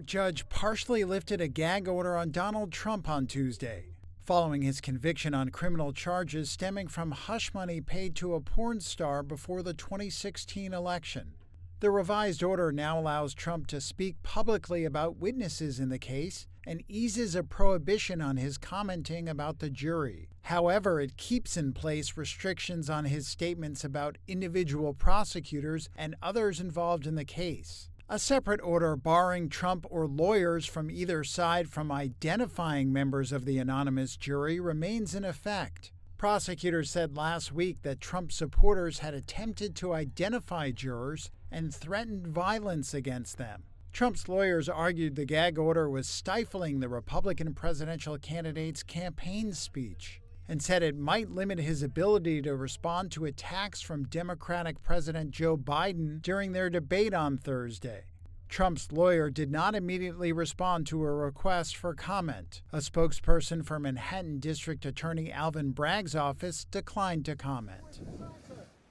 York judge partially lifted a gag order on Donald Trump on Tuesday, following his conviction on criminal charges stemming from hush money paid to a porn star before the 2016 election. The revised order now allows Trump to speak publicly about witnesses in the case and eases a prohibition on his commenting about the jury. However, it keeps in place restrictions on his statements about individual prosecutors and others involved in the case. A separate order barring Trump or lawyers from either side from identifying members of the anonymous jury remains in effect. Prosecutors said last week that Trump supporters had attempted to identify jurors and threatened violence against them. Trump's lawyers argued the gag order was stifling the Republican presidential candidate's campaign speech and said it might limit his ability to respond to attacks from Democratic President Joe Biden during their debate on Thursday. Trump's lawyer did not immediately respond to a request for comment. A spokesperson for Manhattan District Attorney Alvin Bragg's office declined to comment.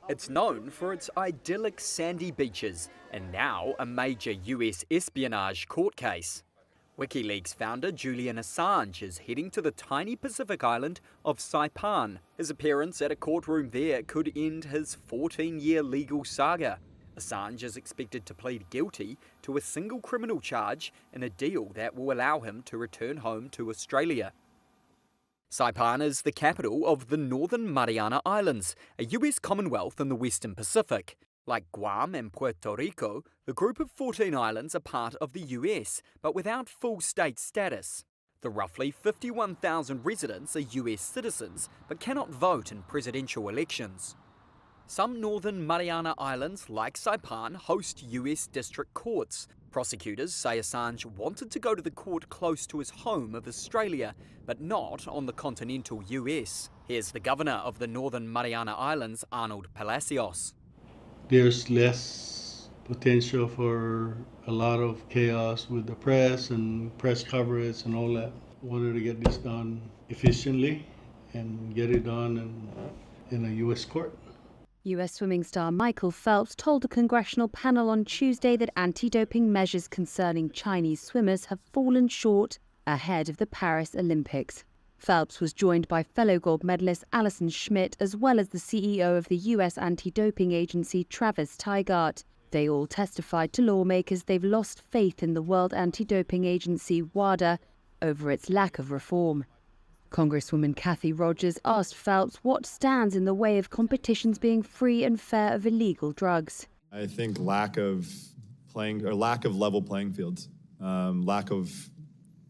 It's known for its idyllic sandy beaches and now a major US espionage court case. WikiLeaks founder Julian Assange is heading to the tiny Pacific island of Saipan. His appearance at a courtroom there could end his 14-year legal saga. Assange is expected to plead guilty to a single criminal charge in a deal that will allow him to return home to Australia. Saipan is the capital of the Northern Mariana Islands, a US Commonwealth in the Western Pacific. Like Guam and Puerto Rico, the group of 14 islands are part of the US, but without full state status. The roughly 51,000 residents are US citizens, but cannot vote in presidential elections. Some Northern Mariana Islands, like Saipan, host US district courts. Prosecutors say Assange wanted to go to the court close to his home of Australia, but not on the continental US. Here's the governor of the Northern Mariana Islands, Arnold Palacios. There's less potential for a lot of chaos with the press and press coverage and all that. Wanted to get this done efficiently and get it done in a U.S. court. U.S. swimming star Michael Phelps told a congressional panel on Tuesday that anti-doping measures concerning Chinese swimmers have fallen short ahead of the Paris Olympics. Phelps was joined by fellow gold medalist Alison Schmidt as well as the CEO of the U.S. anti-doping agency Travis Tygart. They all testified to lawmakers they've lost faith in the World Anti-Doping Agency, WADA, over its lack of reform. Congresswoman Kathy Rogers asked Phelps what stands in the way of competitions being free and fair of illegal drugs. I think lack of level playing fields, lack of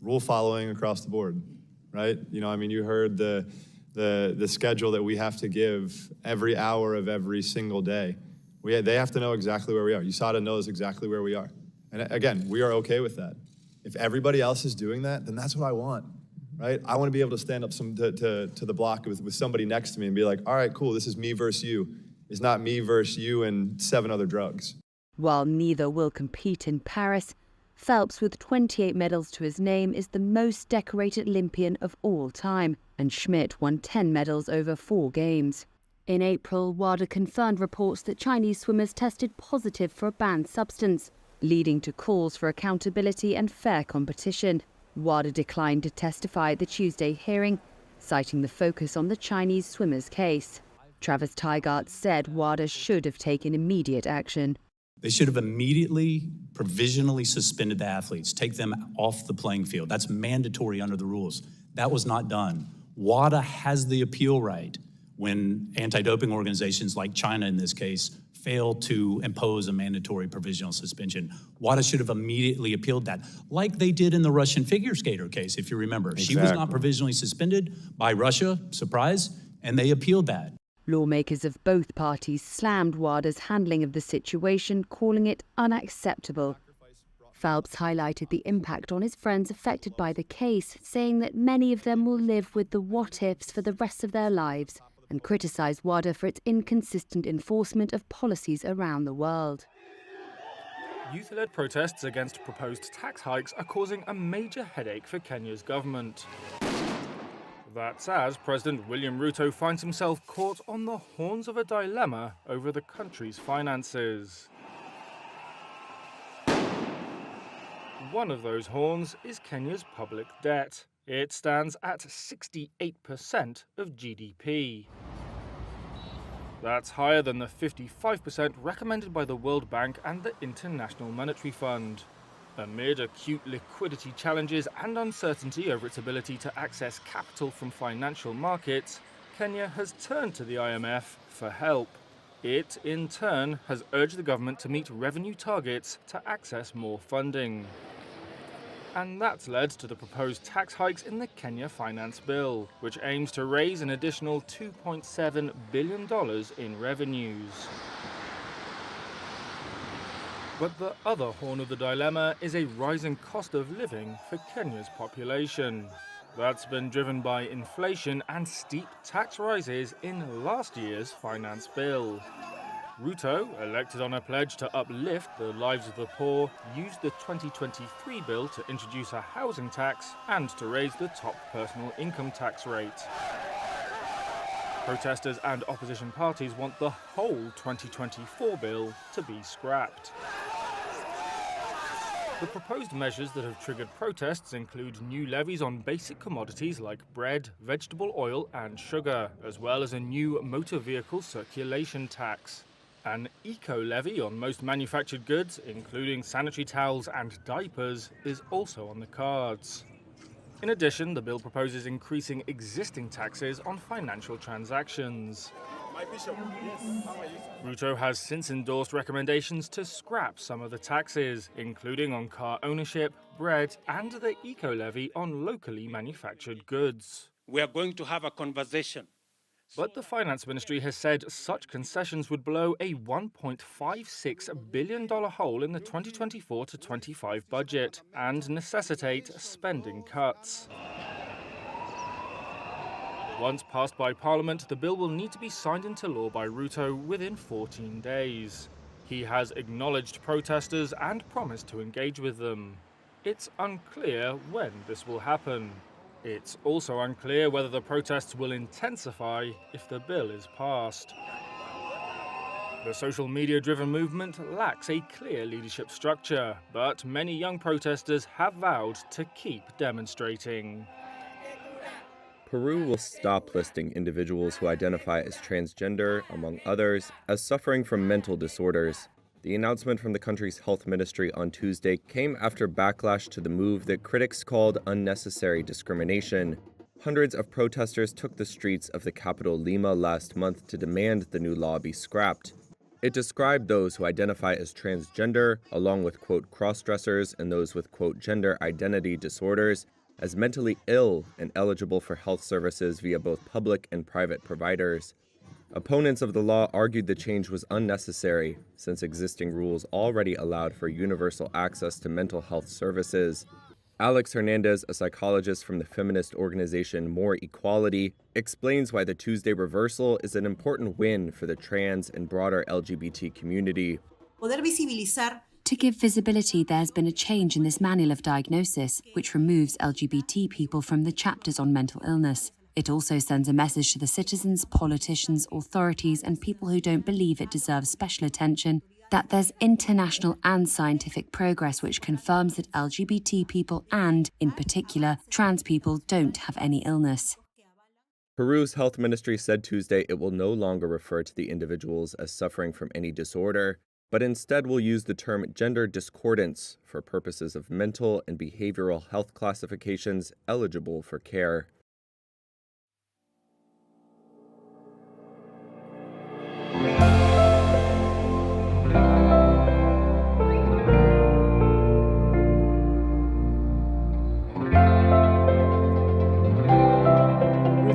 rule following across the board, right? You heard the schedule that we have to give every hour of every single day. They have to know exactly where we are. USADA knows exactly where we are. And again, we are okay with that. If everybody else is doing that, then that's what I want. Right? I want to be able to stand up to the block with somebody next to me and be like, all right, cool, this is me versus you. It's not me versus you and 7 other drugs. While neither will compete in Paris, Phelps, with 28 medals to his name, is the most decorated Olympian of all time, and Schmidt won 10 medals over 4 games. In April, WADA confirmed reports that Chinese swimmers tested positive for a banned substance, leading to calls for accountability and fair competition. WADA declined to testify at the Tuesday hearing, citing the focus on the Chinese swimmers' case. Travis Tygart said WADA should have taken immediate action. They should have immediately, provisionally suspended the athletes, take them off the playing field. That's mandatory under the rules. That was not done. WADA has the appeal right when anti-doping organizations like China in this case fail to impose a mandatory provisional suspension. WADA should have immediately appealed that, like they did in the Russian figure skater case, if you remember. Exactly. She was not provisionally suspended by Russia, surprise, and they appealed that. Lawmakers of both parties slammed WADA's handling of the situation, calling it unacceptable. Phelps highlighted the impact on his friends affected by the case, saying that many of them will live with the what-ifs for the rest of their lives, and criticised WADA for its inconsistent enforcement of policies around the world. Youth-led protests against proposed tax hikes are causing a major headache for Kenya's government. That's as President William Ruto finds himself caught on the horns of a dilemma over the country's finances. one of those horns is Kenya's public debt. It stands at 68% of GDP. That's higher than the 55% recommended by the World Bank and the International Monetary Fund. Amid acute liquidity challenges and uncertainty over its ability to access capital from financial markets, Kenya has turned to the IMF for help. It, in turn, has urged the government to meet revenue targets to access more funding. And that's led to the proposed tax hikes in the Kenya Finance Bill, which aims to raise an additional $2.7 billion in revenues. But the other horn of the dilemma is a rising cost of living for Kenya's population. That's been driven by inflation and steep tax rises in last year's finance bill. Ruto, elected on a pledge to uplift the lives of the poor, used the 2023 bill to introduce a housing tax and to raise the top personal income tax rate. Protesters and opposition parties want the whole 2024 bill to be scrapped. The proposed measures that have triggered protests include new levies on basic commodities like bread, vegetable oil and sugar, as well as a new motor vehicle circulation tax. An eco-levy on most manufactured goods, including sanitary towels and diapers, is also on the cards. In addition, the bill proposes increasing existing taxes on financial transactions. Ruto has since endorsed recommendations to scrap some of the taxes, including on car ownership, bread, and the eco-levy on locally manufactured goods. We are going to have a conversation. But the Finance Ministry has said such concessions would blow a $1.56 billion hole in the 2024 to 25 budget and necessitate spending cuts. Once passed by Parliament, the bill will need to be signed into law by Ruto within 14 days. He has acknowledged protesters and promised to engage with them. It's unclear when this will happen. It's also unclear whether the protests will intensify if the bill is passed. The social media-driven movement lacks a clear leadership structure, but many young protesters have vowed to keep demonstrating. Peru will stop listing individuals who identify as transgender, among others, as suffering from mental disorders. The announcement from the country's health ministry on Tuesday came after backlash to the move that critics called unnecessary discrimination. Hundreds of protesters took the streets of the capital Lima last month to demand the new law be scrapped. It described those who identify as transgender, along with, quote, cross-dressers and those with, quote, gender identity disorders, as mentally ill and eligible for health services via both public and private providers. Opponents of the law argued the change was unnecessary, since existing rules already allowed for universal access to mental health services. Alex Hernandez, a psychologist from the feminist organization More Equality, explains why the Tuesday reversal is an important win for the trans and broader LGBT community. To give visibility, there's been a change in this manual of diagnosis, which removes LGBT people from the chapters on mental illness. It also sends a message to the citizens, politicians, authorities, and people who don't believe it deserves special attention that there's international and scientific progress which confirms that LGBT people and, in particular, trans people don't have any illness. Peru's health ministry said Tuesday it will no longer refer to the individuals as suffering from any disorder, but instead will use the term gender discordance for purposes of mental and behavioral health classifications eligible for care.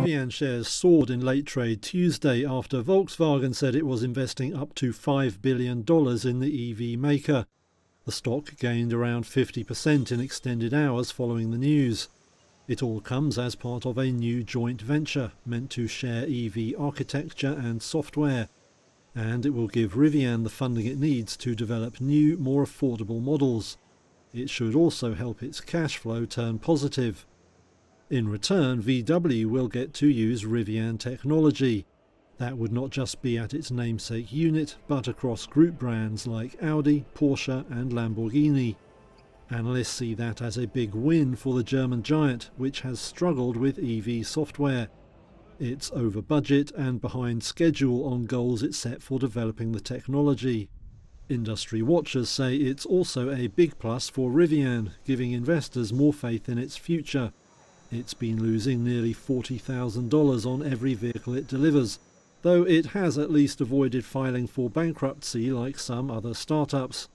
Rivian shares soared in late trade Tuesday after Volkswagen said it was investing up to $5 billion in the EV maker. The stock gained around 50% in extended hours following the news. It all comes as part of a new joint venture meant to share EV architecture and software, and it will give Rivian the funding it needs to develop new, more affordable models. It should also help its cash flow turn positive. In return, VW will get to use Rivian technology. That would not just be at its namesake unit, but across group brands like Audi, Porsche and Lamborghini. Analysts see that as a big win for the German giant, which has struggled with EV software. It's over budget and behind schedule on goals it set for developing the technology. Industry watchers say it's also a big plus for Rivian, giving investors more faith in its future. It's been losing nearly $40,000 on every vehicle it delivers, though it has at least avoided filing for bankruptcy like some other startups.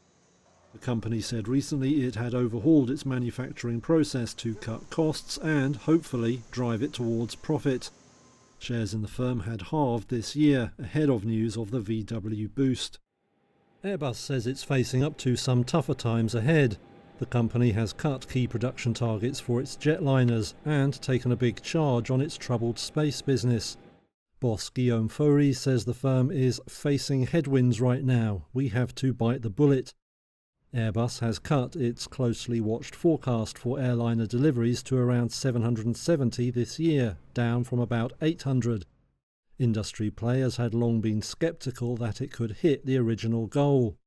The company said recently it had overhauled its manufacturing process to cut costs and, hopefully, drive it towards profit. Shares in the firm had halved this year, ahead of news of the VW boost. Airbus says it's facing up to some tougher times ahead. The company has cut key production targets for its jetliners and taken a big charge on its troubled space business. Boss Guillaume Faury says the firm is facing headwinds right now. We have to bite the bullet. Airbus has cut its closely watched forecast for airliner deliveries to around 770 this year, down from about 800. Industry players had long been sceptical that it could hit the original goal.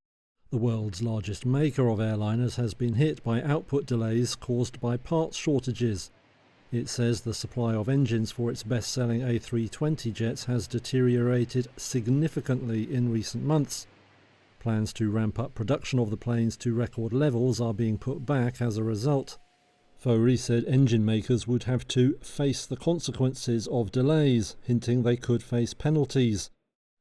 The world's largest maker of airliners has been hit by output delays caused by parts shortages. It says the supply of engines for its best-selling A320 jets has deteriorated significantly in recent months. Plans to ramp up production of the planes to record levels are being put back as a result. Faury said engine makers would have to face the consequences of delays, hinting they could face penalties.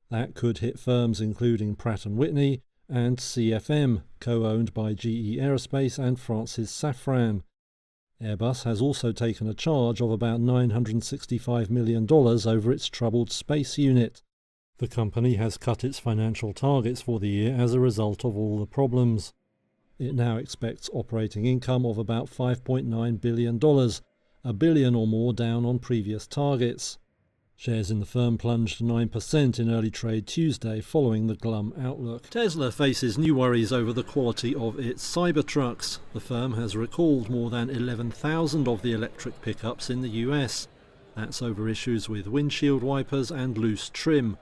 That could hit firms including Pratt & Whitney and CFM, co-owned by GE Aerospace and France's Safran. Airbus has also taken a charge of about $965 million over its troubled space unit. The company has cut its financial targets for the year as a result of all the problems. It now expects operating income of about $5.9 billion, $1 billion or more down on previous targets. Shares in the firm plunged 9% in early trade Tuesday following the glum outlook. Tesla faces new worries over the quality of its Cybertrucks. The firm has recalled more than 11,000 of the electric pickups in the US. That's over issues with windshield wipers and loose trim.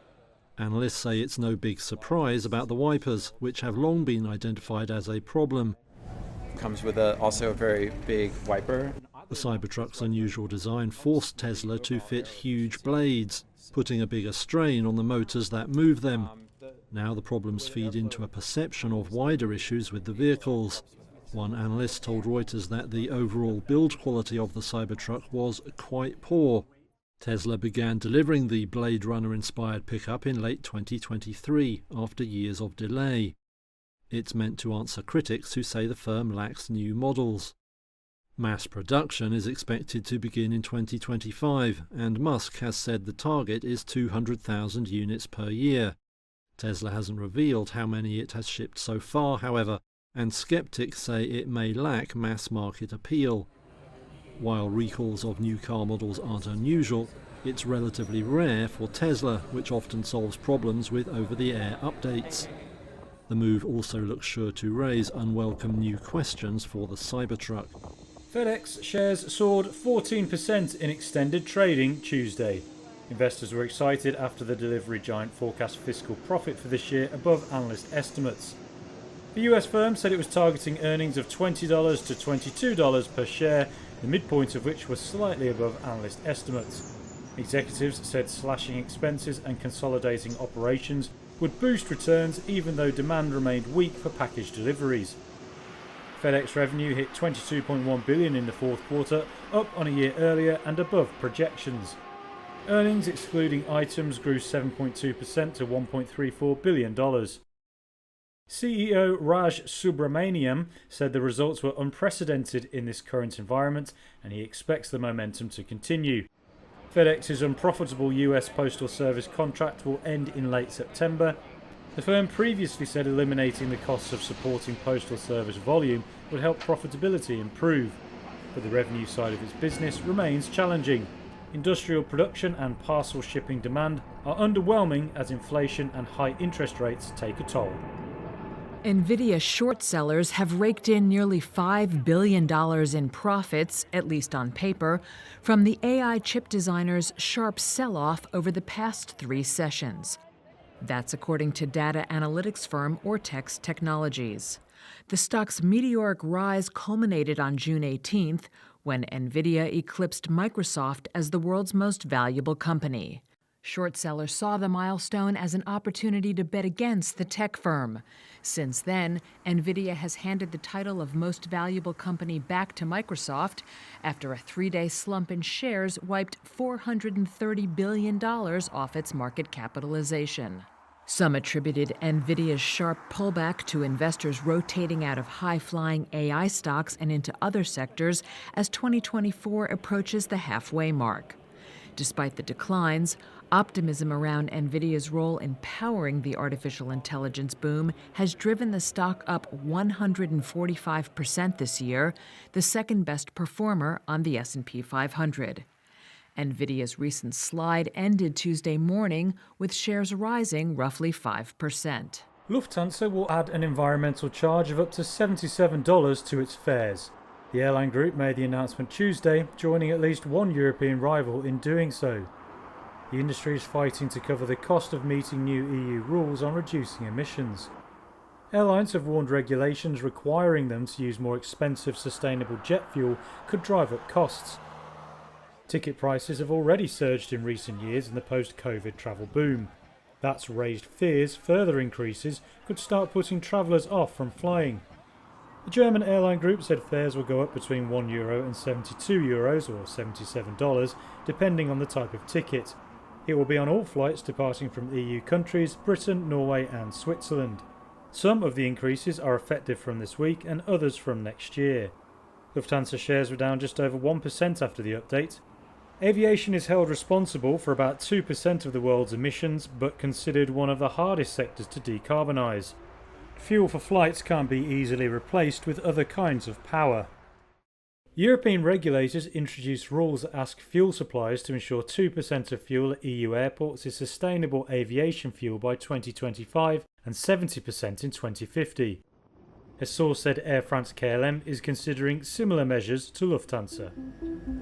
Analysts say it's no big surprise about the wipers, which have long been identified as a problem. Comes with also a very big wiper. The Cybertruck's unusual design forced Tesla to fit huge blades, putting a bigger strain on the motors that move them. Now the problems feed into a perception of wider issues with the vehicles. One analyst told Reuters that the overall build quality of the Cybertruck was quite poor. Tesla began delivering the Blade Runner-inspired pickup in late 2023, after years of delay. It's meant to answer critics who say the firm lacks new models. Mass production is expected to begin in 2025, and Musk has said the target is 200,000 units per year. Tesla hasn't revealed how many it has shipped so far, however, and skeptics say it may lack mass market appeal. While recalls of new car models aren't unusual, it's relatively rare for Tesla, which often solves problems with over-the-air updates. The move also looks sure to raise unwelcome new questions for the Cybertruck. FedEx shares soared 14% in extended trading Tuesday. Investors were excited after the delivery giant forecast fiscal profit for this year above analyst estimates. The US firm said it was targeting earnings of $20 to $22 per share, the midpoint of which was slightly above analyst estimates. Executives said slashing expenses and consolidating operations would boost returns even though demand remained weak for package deliveries. FedEx revenue hit $22.1 billion in the fourth quarter, up on a year earlier and above projections. Earnings excluding items grew 7.2% to $1.34 billion. CEO Raj Subramaniam said the results were unprecedented in this current environment and he expects the momentum to continue. FedEx's unprofitable US Postal Service contract will end in late September. The firm previously said eliminating the costs of supporting Postal Service volume would help profitability improve, but the revenue side of its business remains challenging. Industrial production and parcel shipping demand are underwhelming as inflation and high interest rates take a toll. NVIDIA short sellers have raked in nearly $5 billion in profits, at least on paper, from the AI chip designer's sharp sell-off over the past 3 sessions. That's according to data analytics firm Ortex Technologies. The stock's meteoric rise culminated on June 18th when NVIDIA eclipsed Microsoft as the world's most valuable company. Short sellers saw the milestone as an opportunity to bet against the tech firm. Since then, NVIDIA has handed the title of most valuable company back to Microsoft after a 3-day slump in shares wiped $430 billion off its market capitalization. Some attributed NVIDIA's sharp pullback to investors rotating out of high-flying AI stocks and into other sectors as 2024 approaches the halfway mark. Despite the declines, optimism around NVIDIA's role in powering the artificial intelligence boom has driven the stock up 145% this year, the second-best performer on the S&P 500. NVIDIA's recent slide ended Tuesday morning with shares rising roughly 5%. Lufthansa will add an environmental charge of up to $77 to its fares. The airline group made the announcement Tuesday, joining at least one European rival in doing so. The industry is fighting to cover the cost of meeting new EU rules on reducing emissions. Airlines have warned regulations requiring them to use more expensive sustainable jet fuel could drive up costs. Ticket prices have already surged in recent years in the post-COVID travel boom. That's raised fears further increases could start putting travellers off from flying. The German airline group said fares will go up between €1 and €72 or $77, depending on the type of ticket. It will be on all flights departing from EU countries, Britain, Norway and Switzerland. Some of the increases are effective from this week and others from next year. Lufthansa shares were down just over 1% after the update. Aviation is held responsible for about 2% of the world's emissions, but considered one of the hardest sectors to decarbonise. Fuel for flights can't be easily replaced with other kinds of power. European regulators introduced rules that ask fuel suppliers to ensure 2% of fuel at EU airports is sustainable aviation fuel by 2025 and 70% in 2050. A source said Air France-KLM is considering similar measures to Lufthansa.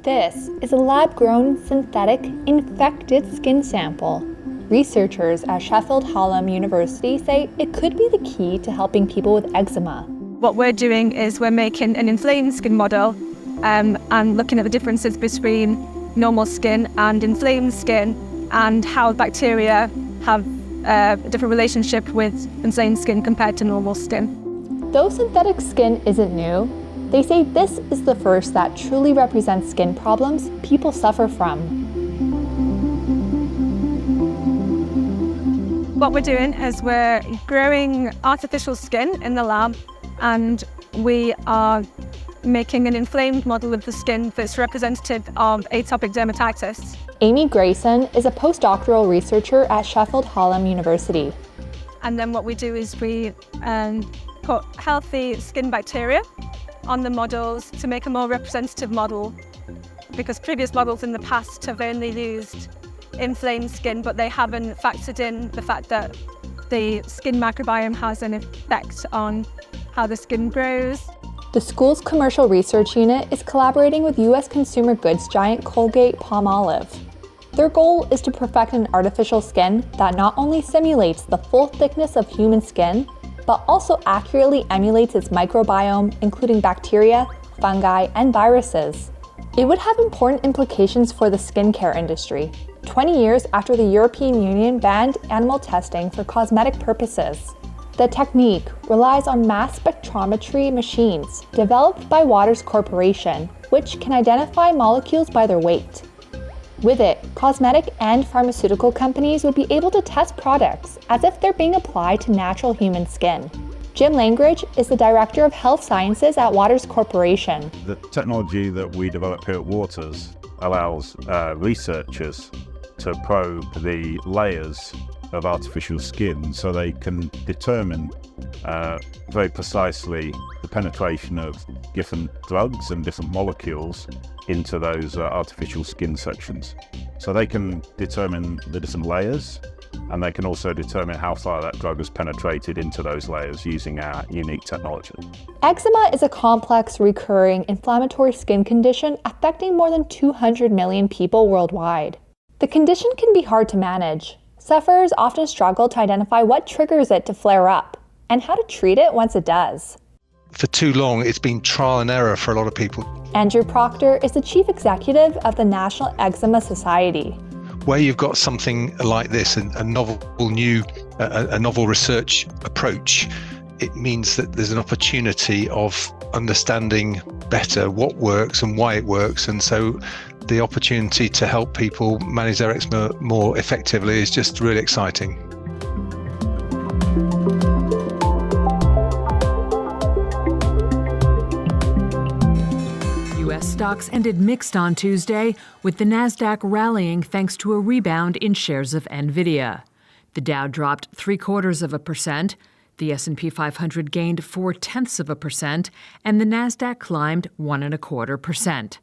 This is a lab-grown, synthetic, infected skin sample. Researchers at Sheffield Hallam University say it could be the key to helping people with eczema. What we're doing is we're making an inflamed skin model and looking at the differences between normal skin and inflamed skin and how bacteria have a different relationship with inflamed skin compared to normal skin. Though synthetic skin isn't new, they say this is the first that truly represents skin problems people suffer from. What we're doing is we're growing artificial skin in the lab, and we are making an inflamed model of the skin that's representative of atopic dermatitis. Amy Grayson is a postdoctoral researcher at Sheffield Hallam University. And then what we do is we put healthy skin bacteria on the models to make a more representative model, because previous models in the past have only used inflamed skin, but they haven't factored in the fact that the skin microbiome has an effect on how the skin grows. The school's commercial research unit is collaborating with US consumer goods giant Colgate-Palmolive. Their goal is to perfect an artificial skin that not only simulates the full thickness of human skin, but also accurately emulates its microbiome, including bacteria, fungi, and viruses. It would have important implications for the skincare industry, 20 years after the European Union banned animal testing for cosmetic purposes. The technique relies on mass spectrometry machines developed by Waters Corporation, which can identify molecules by their weight. With it, cosmetic and pharmaceutical companies would be able to test products as if they're being applied to natural human skin. Jim Langridge is the Director of Health Sciences at Waters Corporation. The technology that we develop here at Waters allows researchers to probe the layers of artificial skin so they can determine very precisely the penetration of different drugs and different molecules into those artificial skin sections. So they can determine the different layers, and they can also determine how far that drug has penetrated into those layers using our unique technology. Eczema is a complex, recurring, inflammatory skin condition affecting more than 200 million people worldwide. The condition can be hard to manage. Sufferers often struggle to identify what triggers it to flare up and how to treat it once it does. for too long, it's been trial and error for a lot of people. Andrew Proctor is the chief executive of the National Eczema Society. Where you've got something like this, a novel research approach, it means that there's an opportunity of understanding better what works and why it works. And so the opportunity to help people manage their eczema more effectively is just really exciting. Stocks ended mixed on Tuesday, with the Nasdaq rallying thanks to a rebound in shares of Nvidia. The Dow dropped 0.75%, the S&P 500 gained 0.4%, and the Nasdaq climbed 1.25%.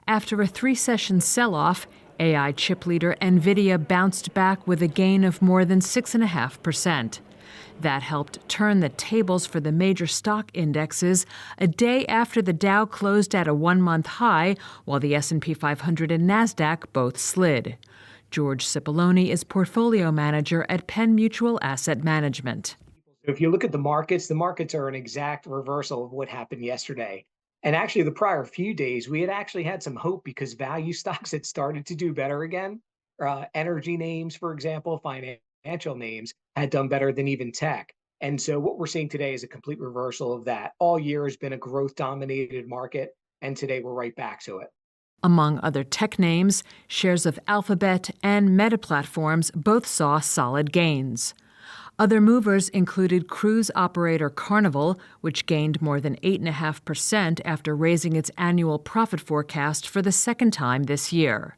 After a three-session sell-off, AI chip leader Nvidia bounced back with a gain of more than 6.5%. That helped turn the tables for the major stock indexes a day after the Dow closed at a one-month high, while the S&P 500 and Nasdaq both slid. George Cipollone is portfolio manager at Penn Mutual Asset Management. If you look at the markets are an exact reversal of what happened yesterday. And actually, the prior few days, we had actually had some hope because value stocks had started to do better again. Energy names, for example, financial names had done better than even tech. And so what we're seeing today is a complete reversal of that. All year has been a growth-dominated market, and today we're right back to it. Among other tech names, shares of Alphabet and Meta Platforms both saw solid gains. Other movers included cruise operator Carnival, which gained more than 8.5% after raising its annual profit forecast for the second time this year.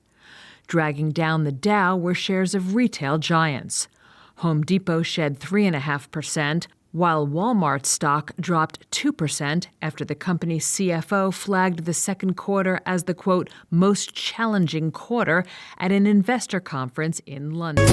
Dragging down the Dow were shares of retail giants. Home Depot shed 3.5%, while Walmart stock dropped 2% after the company's CFO flagged the second quarter as the, quote, most challenging quarter at an investor conference in London.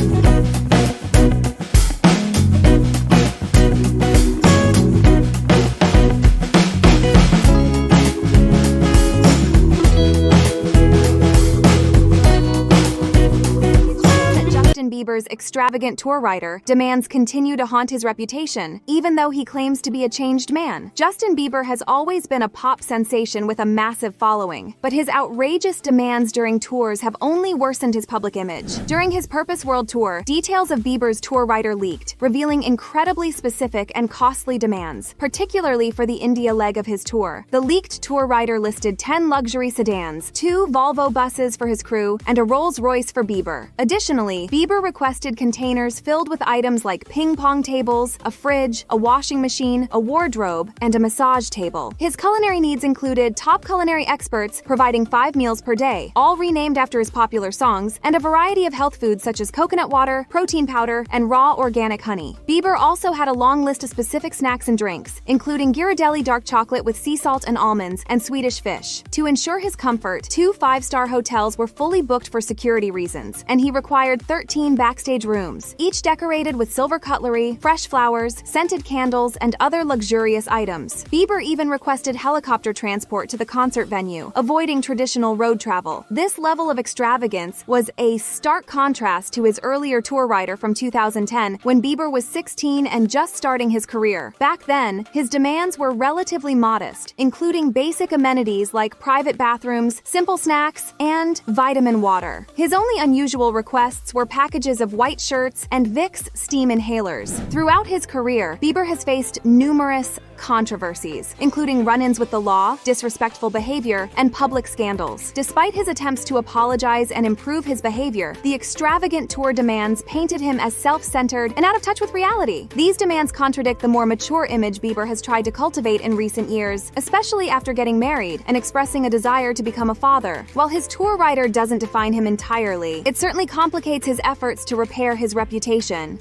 Bieber's extravagant tour rider, demands continue to haunt his reputation, even though he claims to be a changed man. Justin Bieber has always been a pop sensation with a massive following, but his outrageous demands during tours have only worsened his public image. During his Purpose World Tour, details of Bieber's tour rider leaked, revealing incredibly specific and costly demands, particularly for the India leg of his tour. The leaked tour rider listed 10 luxury sedans, 2 Volvo buses for his crew, and a Rolls-Royce for Bieber. Additionally, Bieber requested containers filled with items like ping-pong tables, a fridge, a washing machine, a wardrobe, and a massage table. His culinary needs included top culinary experts providing 5 meals per day, all renamed after his popular songs, and a variety of health foods such as coconut water, protein powder, and raw organic honey. Bieber also had a long list of specific snacks and drinks, including Ghirardelli dark chocolate with sea salt and almonds, and Swedish fish. To ensure his comfort, 2 5-star hotels were fully booked for security reasons, and he required 13 backstage rooms, each decorated with silver cutlery, fresh flowers, scented candles, and other luxurious items. Bieber even requested helicopter transport to the concert venue, avoiding traditional road travel. This level of extravagance was a stark contrast to his earlier tour rider from 2010, when Bieber was 16 and just starting his career. Back then, his demands were relatively modest, including basic amenities like private bathrooms, simple snacks, and vitamin water. His only unusual requests were packages of white shirts and Vicks steam inhalers. Throughout his career, Bieber has faced numerous controversies, including run-ins with the law, disrespectful behavior, and public scandals. Despite his attempts to apologize and improve his behavior, the extravagant tour demands painted him as self-centered and out of touch with reality. These demands contradict the more mature image Bieber has tried to cultivate in recent years, especially after getting married and expressing a desire to become a father. While his tour rider doesn't define him entirely, it certainly complicates his efforts to repair his reputation.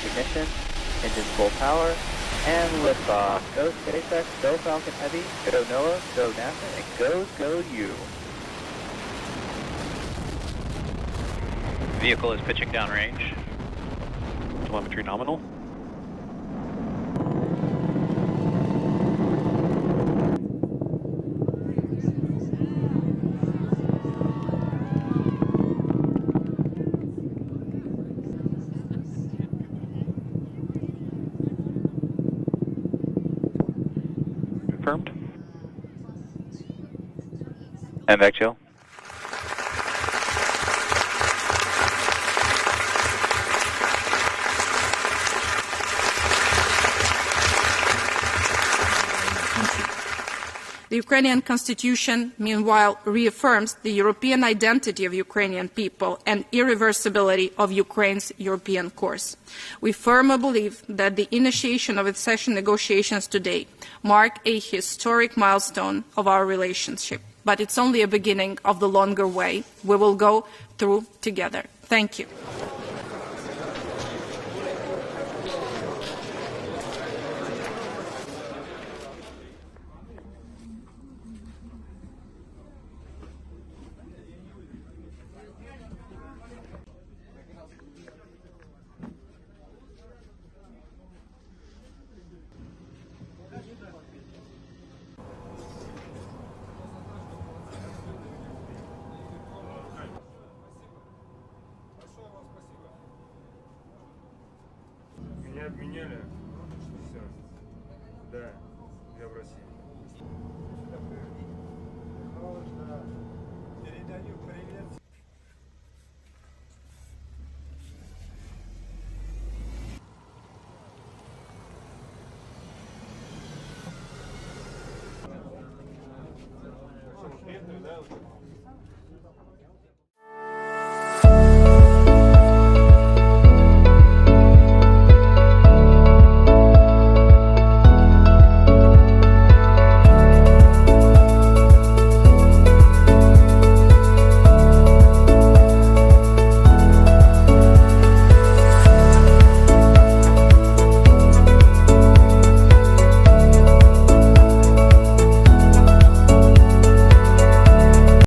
Ignition, engines full power, and liftoff. Go SpaceX, go Falcon Heavy, go NOAA, go NASA, and go you. Vehicle is pitching downrange. Telemetry nominal. MVAC chill. The Ukrainian constitution, meanwhile, reaffirms the European identity of Ukrainian people and irreversibility of Ukraine's European course. We firmly believe that the initiation of accession negotiations today mark a historic milestone of our relationship, but it's only a beginning of the longer way we will go through together. Thank you. Меня обменяли. Все. Да, я в России. Передаю привет. Что, да?